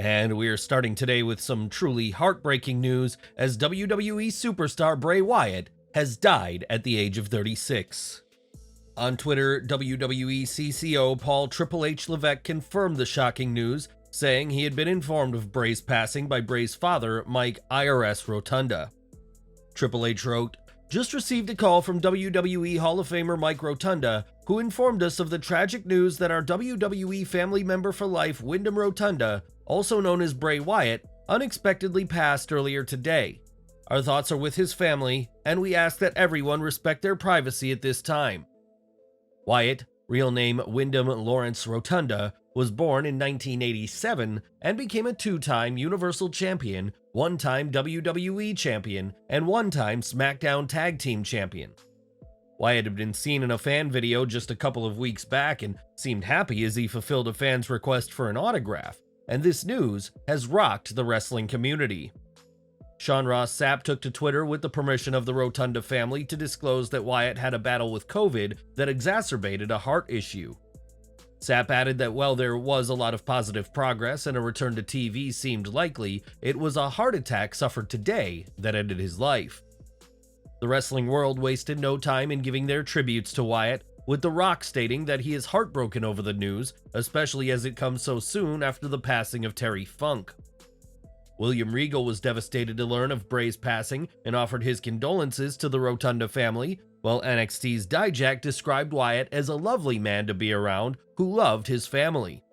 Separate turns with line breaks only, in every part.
And we're starting today with some truly heartbreaking news as WWE superstar Bray Wyatt has died at the age of 36. On Twitter, WWE CCO Paul Triple H Levesque confirmed the shocking news, saying he had been informed of Bray's passing by Bray's father, Mike IRS Rotunda. Triple H wrote, "Just received a call from WWE Hall of Famer Mike Rotunda, who informed us of the tragic news that our WWE family member for life, Wyndham Rotunda, also known as Bray Wyatt, unexpectedly passed earlier today. Our thoughts are with his family, and we ask that everyone respect their privacy at this time." Wyatt, real name Wyndham Lawrence Rotunda, was born in 1987 and became a two-time Universal Champion, one-time WWE Champion, and one-time SmackDown Tag Team Champion. Wyatt had been seen in a fan video just a couple of weeks back and seemed happy as he fulfilled a fan's request for an autograph, and this news has rocked the wrestling community. Sean Ross Sapp took to Twitter with the permission of the Rotunda family to disclose that Wyatt had a battle with COVID that exacerbated a heart issue. Sapp added that while there was a lot of positive progress and a return to TV seemed likely, it was a heart attack suffered today that ended his life. The wrestling world wasted no time in giving their tributes to Wyatt, with The Rock stating that he is heartbroken over the news, especially as it comes so soon after the passing of Terry Funk. William Regal was devastated to learn of Bray's passing and offered his condolences to the Rotunda family, while NXT's Dijak described Wyatt as a lovely man to be around who loved his family.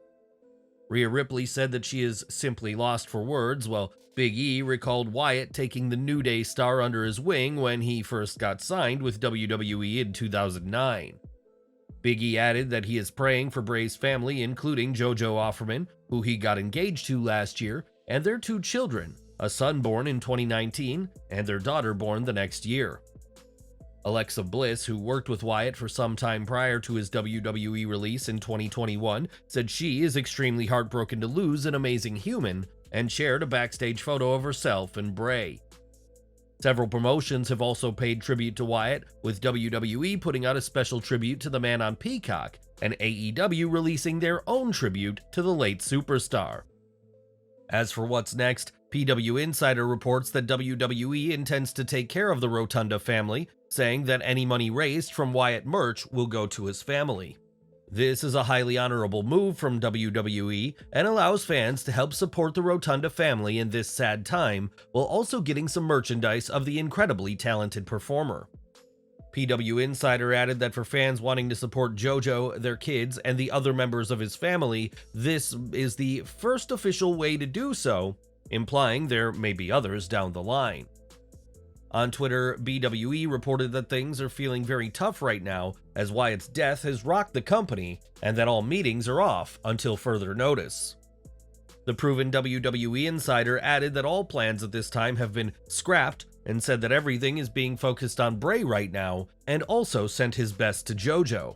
Rhea Ripley said that she is simply lost for words, while Big E recalled Wyatt taking the New Day star under his wing when he first got signed with WWE in 2009. Big E added that he is praying for Bray's family, including JoJo Offerman, who he got engaged to last year, and their two children, a son born in 2019 and their daughter born the next year. Alexa Bliss, who worked with Wyatt for some time prior to his WWE release in 2021, said she is extremely heartbroken to lose an amazing human and shared a backstage photo of herself and Bray. Several promotions have also paid tribute to Wyatt, with WWE putting out a special tribute to the man on Peacock and AEW releasing their own tribute to the late superstar. As for what's next, PW Insider reports that WWE intends to take care of the Rotunda family, saying that any money raised from Wyatt merch will go to his family. This is a highly honorable move from WWE and allows fans to help support the Rotunda family in this sad time, while also getting some merchandise of the incredibly talented performer. PW Insider added that for fans wanting to support JoJo, their kids, and the other members of his family, this is the first official way to do so, implying there may be others down the line. On Twitter, BWE reported that things are feeling very tough right now, as Wyatt's death has rocked the company, and that all meetings are off until further notice. The proven WWE Insider added that all plans at this time have been scrapped, and said that everything is being focused on Bray right now, and also sent his best to JoJo.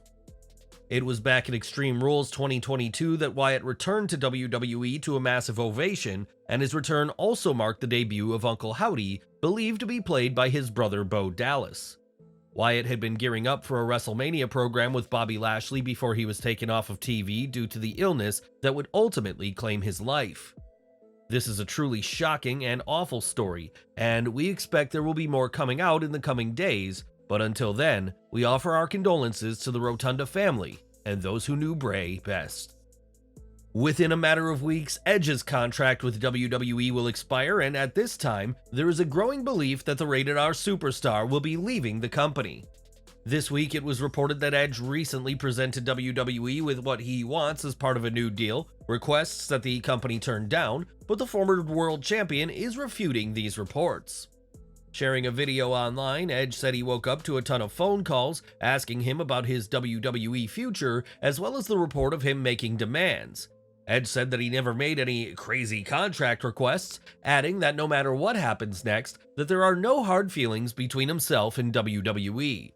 It was back in Extreme Rules 2022 that Wyatt returned to WWE to a massive ovation, and his return also marked the debut of Uncle Howdy, believed to be played by his brother Bo Dallas. Wyatt had been gearing up for a WrestleMania program with Bobby Lashley before he was taken off of TV due to the illness that would ultimately claim his life. This is a truly shocking and awful story, and we expect there will be more coming out in the coming days, but until then, we offer our condolences to the Rotunda family and those who knew Bray best. Within a matter of weeks, Edge's contract with WWE will expire, and at this time, there is a growing belief that the Rated R superstar will be leaving the company. This week, it was reported that Edge recently presented WWE with what he wants as part of a new deal, requests that the company turned down, but the former world champion is refuting these reports. Sharing a video online, Edge said he woke up to a ton of phone calls asking him about his WWE future, as well as the report of him making demands. Edge said that he never made any crazy contract requests, adding that no matter what happens next, that there are no hard feelings between himself and WWE.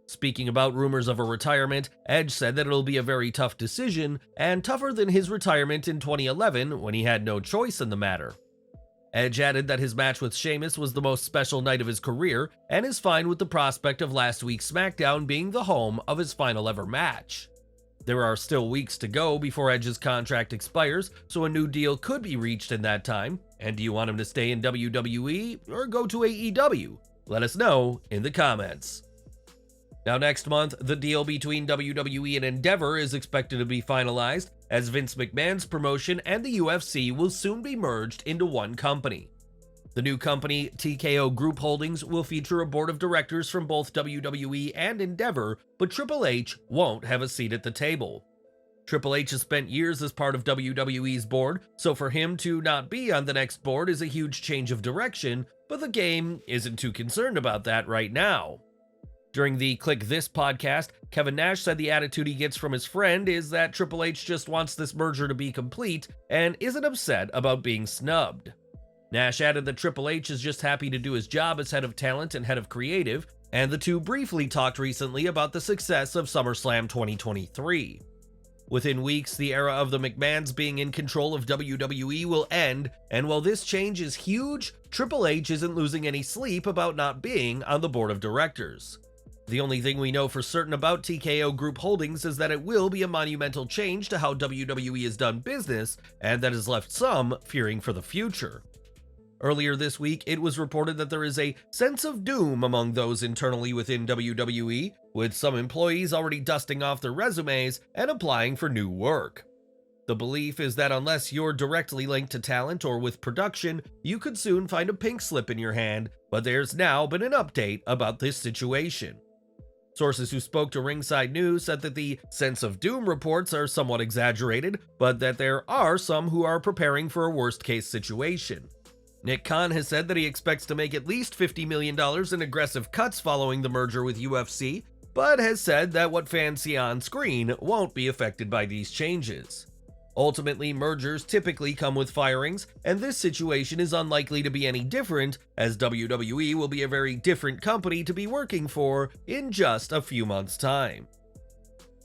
Speaking about rumors of a retirement, Edge said that it'll be a very tough decision, and tougher than his retirement in 2011 when he had no choice in the matter. Edge added that his match with Sheamus was the most special night of his career, and is fine with the prospect of last week's SmackDown being the home of his final ever match. There are still weeks to go before Edge's contract expires, so a new deal could be reached in that time. And do you want him to stay in WWE or go to AEW? Let us know in the comments. Now next month, the deal between WWE and Endeavor is expected to be finalized, as Vince McMahon's promotion and the UFC will soon be merged into one company. The new company, TKO Group Holdings, will feature a board of directors from both WWE and Endeavor, but Triple H won't have a seat at the table. Triple H has spent years as part of WWE's board, so for him to not be on the next board is a huge change of direction, but the game isn't too concerned about that right now. During the Click This podcast, Kevin Nash said the attitude he gets from his friend is that Triple H just wants this merger to be complete and isn't upset about being snubbed. Nash added that Triple H is just happy to do his job as head of talent and head of creative, and the two briefly talked recently about the success of SummerSlam 2023. Within weeks, the era of the McMahons being in control of WWE will end, and while this change is huge, Triple H isn't losing any sleep about not being on the board of directors. The only thing we know for certain about TKO Group Holdings is that it will be a monumental change to how WWE has done business, and that has left some fearing for the future. Earlier this week, it was reported that there is a sense of doom among those internally within WWE, with some employees already dusting off their resumes and applying for new work. The belief is that unless you're directly linked to talent or with production, you could soon find a pink slip in your hand, but there's now been an update about this situation. Sources who spoke to Ringside News said that the sense of doom reports are somewhat exaggerated, but that there are some who are preparing for a worst-case situation. Nick Khan has said that he expects to make at least $50 million in aggressive cuts following the merger with UFC, but has said that what fans see on screen won't be affected by these changes. Ultimately, mergers typically come with firings, and this situation is unlikely to be any different, as WWE will be a very different company to be working for in just a few months' time.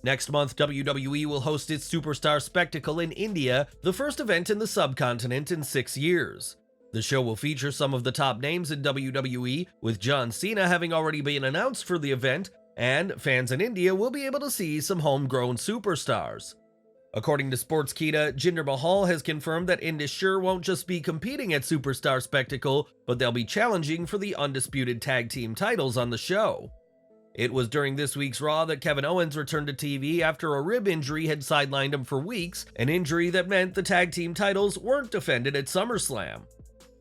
Next month, WWE will host its Superstar Spectacle in India, the first event in the subcontinent in 6 years. The show will feature some of the top names in WWE, with John Cena having already been announced for the event, and fans in India will be able to see some homegrown superstars. According to Sportskeeda, Jinder Mahal has confirmed that Indus Sher won't just be competing at Superstar Spectacle, but they'll be challenging for the undisputed tag team titles on the show. It was during this week's Raw that Kevin Owens returned to TV after a rib injury had sidelined him for weeks, an injury that meant the tag team titles weren't defended at SummerSlam.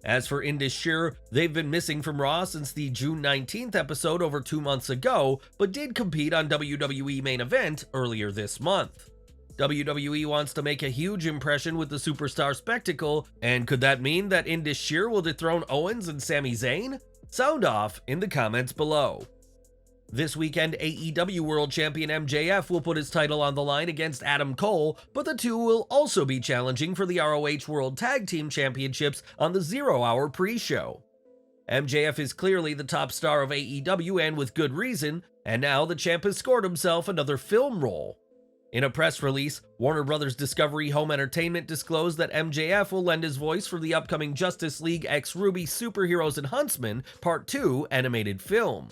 As for Indus Sher, they've been missing from Raw since the June 19th episode over 2 months ago, but did compete on WWE Main Event earlier this month. WWE wants to make a huge impression with the Superstar Spectacle, and could that mean that Indus Sher will dethrone Owens and Sami Zayn? Sound off in the comments below. This weekend, AEW World Champion MJF will put his title on the line against Adam Cole, but the two will also be challenging for the ROH World Tag Team Championships on the 0 Hour pre-show. MJF is clearly the top star of AEW, and with good reason, and now the champ has scored himself another film role. In a press release, Warner Bros. Discovery Home Entertainment disclosed that MJF will lend his voice for the upcoming Justice League x RWBY Superheroes and Huntsmen Part 2 animated film.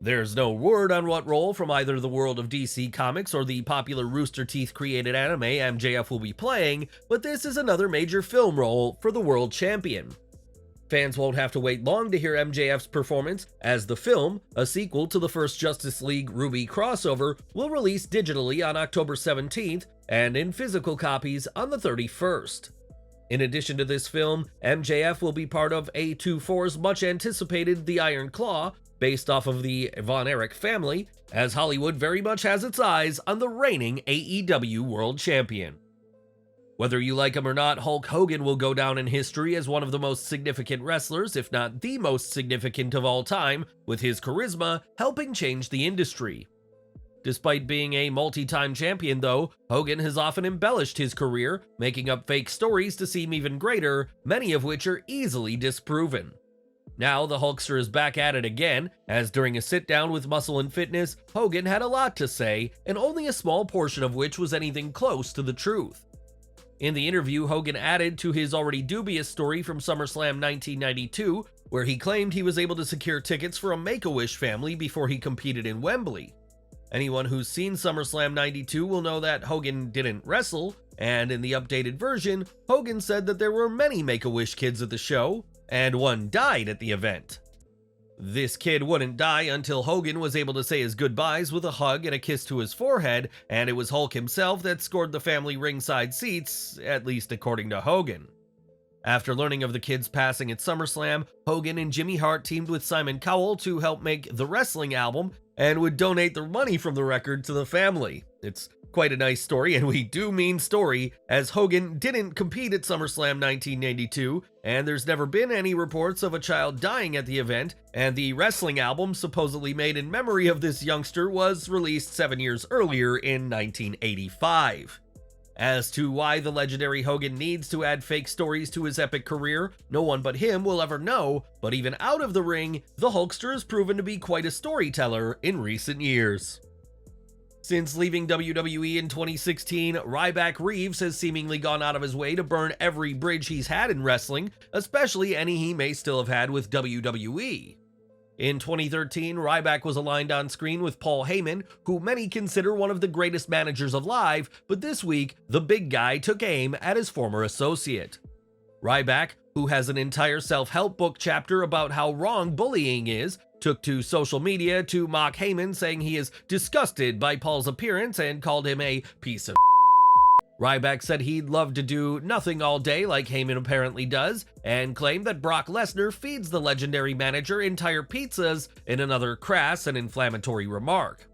There's no word on what role from either the world of DC Comics or the popular Rooster Teeth created anime MJF will be playing, but this is another major film role for the world champion. Fans won't have to wait long to hear MJF's performance, as the film, a sequel to the first Justice League RWBY crossover, will release digitally on October 17th and in physical copies on the 31st. In addition to this film, MJF will be part of A24's much-anticipated The Iron Claw, based off of the Von Erich family, as Hollywood very much has its eyes on the reigning AEW World Champion. Whether you like him or not, Hulk Hogan will go down in history as one of the most significant wrestlers, if not the most significant of all time, with his charisma helping change the industry. Despite being a multi-time champion though, Hogan has often embellished his career, making up fake stories to seem even greater, many of which are easily disproven. Now the Hulkster is back at it again, as during a sit-down with Muscle and Fitness, Hogan had a lot to say, and only a small portion of which was anything close to the truth. In the interview, Hogan added to his already dubious story from SummerSlam 1992, where he claimed he was able to secure tickets for a Make-A-Wish family before he competed in Wembley. Anyone who's seen SummerSlam 92 will know that Hogan didn't wrestle, and in the updated version, Hogan said that there were many Make-A-Wish kids at the show, and one died at the event. This kid wouldn't die until Hogan was able to say his goodbyes with a hug and a kiss to his forehead, and it was Hulk himself that scored the family ringside seats, at least according to Hogan. After learning of the kid's passing at SummerSlam, Hogan and Jimmy Hart teamed with Simon Cowell to help make the wrestling album and would donate the money from the record to the family. It's quite a nice story, and we do mean story, as Hogan didn't compete at SummerSlam 1992, and there's never been any reports of a child dying at the event, and the wrestling album supposedly made in memory of this youngster was released 7 years earlier in 1985. As to why the legendary Hogan needs to add fake stories to his epic career, no one but him will ever know, but even out of the ring, the Hulkster has proven to be quite a storyteller in recent years. Since leaving WWE in 2016, Ryback Reeves has seemingly gone out of his way to burn every bridge he's had in wrestling, especially any he may still have had with WWE. In 2013, Ryback was aligned on screen with Paul Heyman, who many consider one of the greatest managers alive, but this week, the big guy took aim at his former associate. Ryback, who has an entire self-help book chapter about how wrong bullying is, took to social media to mock Heyman, saying he is disgusted by Paul's appearance and called him a piece of Ryback said he'd love to do nothing all day like Heyman apparently does, and claimed that Brock Lesnar feeds the legendary manager entire pizzas in another crass and inflammatory remark.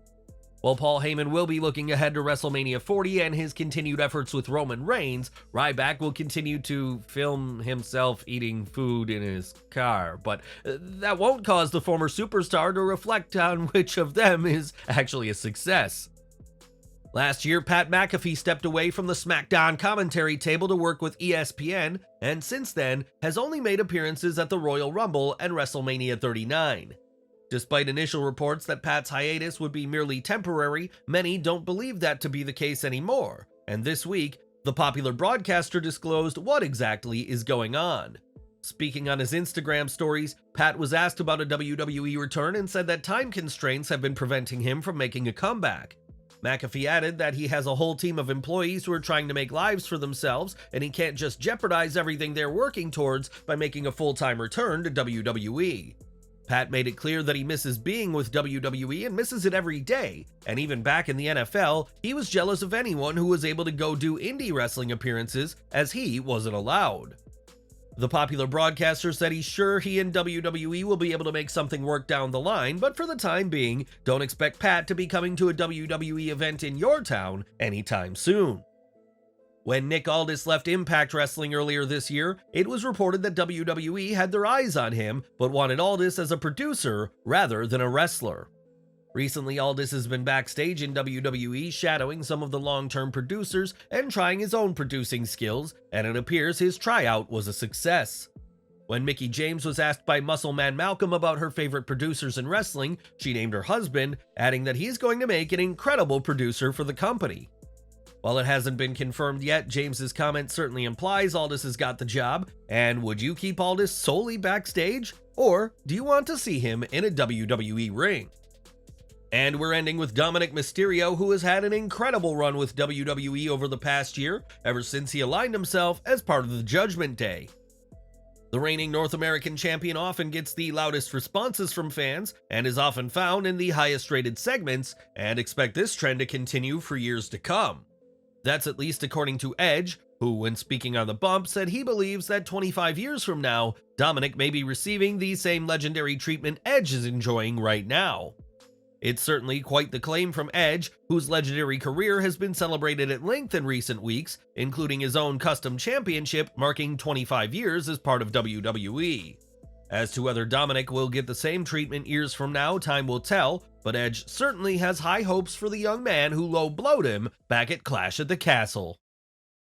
While Paul Heyman will be looking ahead to WrestleMania 40 and his continued efforts with Roman Reigns, Ryback will continue to film himself eating food in his car, but that won't cause the former superstar to reflect on which of them is actually a success. Last year, Pat McAfee stepped away from the SmackDown commentary table to work with ESPN, and since then has only made appearances at the Royal Rumble and WrestleMania 39. Despite initial reports that Pat's hiatus would be merely temporary, many don't believe that to be the case anymore, and this week, the popular broadcaster disclosed what exactly is going on. Speaking on his Instagram stories, Pat was asked about a WWE return and said that time constraints have been preventing him from making a comeback. McAfee added that he has a whole team of employees who are trying to make lives for themselves, and he can't just jeopardize everything they're working towards by making a full-time return to WWE. Pat made it clear that he misses being with WWE and misses it every day, and even back in the NFL, he was jealous of anyone who was able to go do indie wrestling appearances, as he wasn't allowed. The popular broadcaster said he's sure he and WWE will be able to make something work down the line, but for the time being, don't expect Pat to be coming to a WWE event in your town anytime soon. When Nick Aldis left Impact Wrestling earlier this year, it was reported that WWE had their eyes on him, but wanted Aldis as a producer rather than a wrestler. Recently, Aldis has been backstage in WWE shadowing some of the long-term producers and trying his own producing skills, and it appears his tryout was a success. When Mickie James was asked by Muscle Man Malcolm about her favorite producers in wrestling, she named her husband, adding that he's going to make an incredible producer for the company. While it hasn't been confirmed yet, James's comment certainly implies Aldis has got the job, and would you keep Aldis solely backstage, or do you want to see him in a WWE ring? And we're ending with Dominik Mysterio, who has had an incredible run with WWE over the past year, ever since he aligned himself as part of the Judgment Day. The reigning North American champion often gets the loudest responses from fans, and is often found in the highest rated segments, and expect this trend to continue for years to come. That's at least according to Edge, who, when speaking on the bump, said he believes that 25 years from now, Dominik may be receiving the same legendary treatment Edge is enjoying right now. It's certainly quite the claim from Edge, whose legendary career has been celebrated at length in recent weeks, including his own custom championship marking 25 years as part of WWE. As to whether Dominik will get the same treatment years from now, time will tell, but Edge certainly has high hopes for the young man who low-blowed him back at Clash at the Castle.